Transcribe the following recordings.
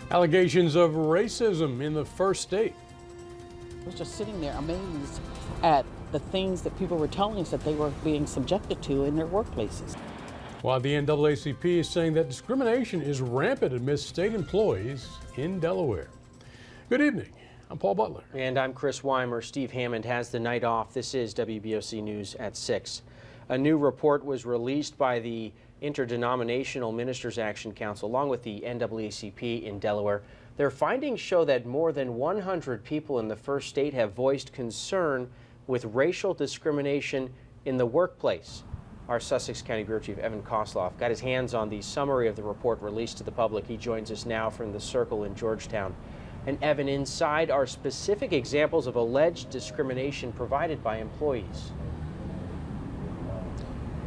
Allegations of racism in the first state. I was just sitting there amazed at the things that people were telling us that they were being subjected to in their workplaces. While the NAACP is saying that discrimination is rampant amidst state employees in Delaware. Good evening. I'm Paul Butler. And I'm Chris Weimer. Steve Hammond has the night off. This is WBOC News at 6. A new report was released by the Interdenominational Ministers Action Council along with the NAACP in Delaware. Their findings show that more than 100 people in the first state have voiced concern with racial discrimination in the workplace. Our Sussex County Bureau Chief Evan Kosloff got his hands on the summary of the report released to the public. He joins us now from the Circle in Georgetown. And Evan, inside are specific examples of alleged discrimination provided by employees.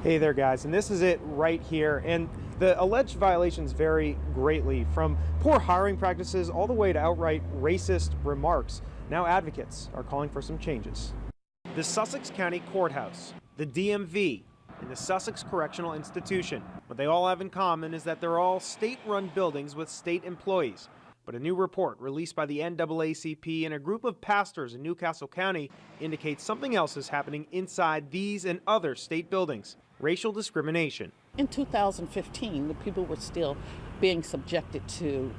Hey there, guys, and this is it right here. And the alleged violations vary greatly, from poor hiring practices all the way to outright racist remarks. Now advocates are calling for some changes. The Sussex County Courthouse, the DMV, and the Sussex Correctional Institution. What they all have in common is that they're all state-run buildings with state employees. But a new report released by the NAACP and a group of pastors in Newcastle County indicates something else is happening inside these and other state buildings: racial discrimination. In 2015, the people were still being subjected to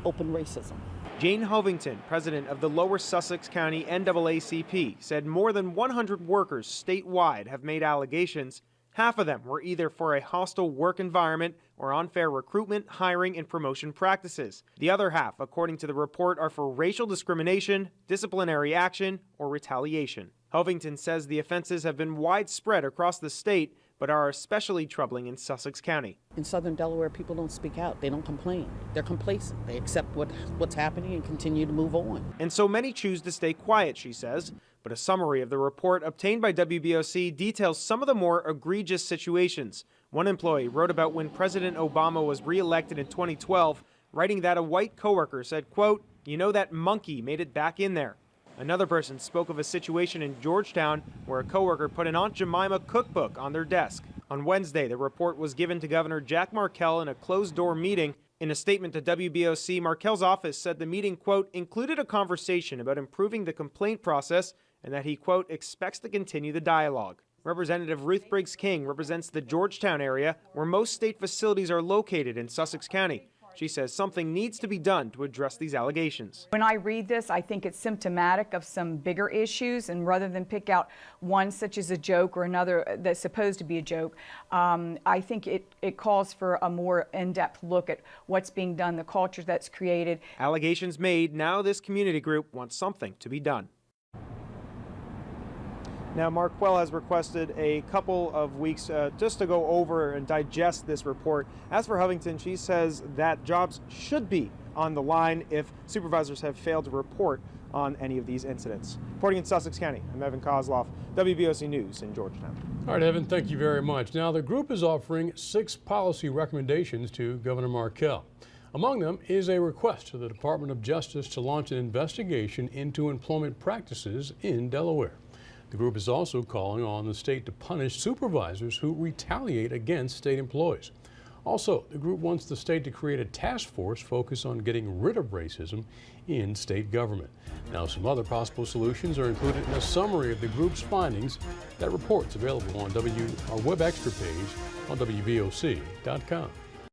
open racism. Jane Hovington, president of the Lower Sussex County NAACP, said more than 100 workers statewide have made allegations. Half of them were either for a hostile work environment or unfair recruitment, hiring, and promotion practices. The other half, according to the report, are for racial discrimination, disciplinary action, or retaliation. Hovington says the offenses have been widespread across the state, but are especially troubling in Sussex County. In southern Delaware, people don't speak out. They don't complain. They're complacent. They accept what's happening and continue to move on. And so many choose to stay quiet, she says. But a summary of the report obtained by WBOC details some of the more egregious situations. One employee wrote about when President Obama was reelected in 2012, writing that a white coworker said, quote, "You know that monkey made it back in there." Another person spoke of a situation in Georgetown where a coworker put an Aunt Jemima cookbook on their desk. On Wednesday, the report was given to Governor Jack Markell in a closed-door meeting. In a statement to WBOC, Markell's office said the meeting, quote, included a conversation about improving the complaint process and that he, quote, expects to continue the dialogue. Representative Ruth Briggs King represents the Georgetown area where most state facilities are located in Sussex County. She says something needs to be done to address these allegations. When I read this, I think it's symptomatic of some bigger issues, and rather than pick out one such as a joke or another that's supposed to be a joke, I think it calls for a more in-depth look at what's being done, the culture that's created. Allegations made, now this community group wants something to be done. Now, Marquell has requested a couple of weeks just to go over and digest this report. As for Hovington, she says that jobs should be on the line if supervisors have failed to report on any of these incidents. Reporting in Sussex County, I'm Evan Kosloff, WBOC News in Georgetown. All right, Evan, thank you very much. Now, the group is offering 6 policy recommendations to Governor Markell. Among them is a request to the Department of Justice to launch an investigation into employment practices in Delaware. The group is also calling on the state to punish supervisors who retaliate against state employees. Also, the group wants the state to create a task force focused on getting rid of racism in state government. Now, some other possible solutions are included in a summary of the group's findings. That report's available on our web extra page on WBOC.com.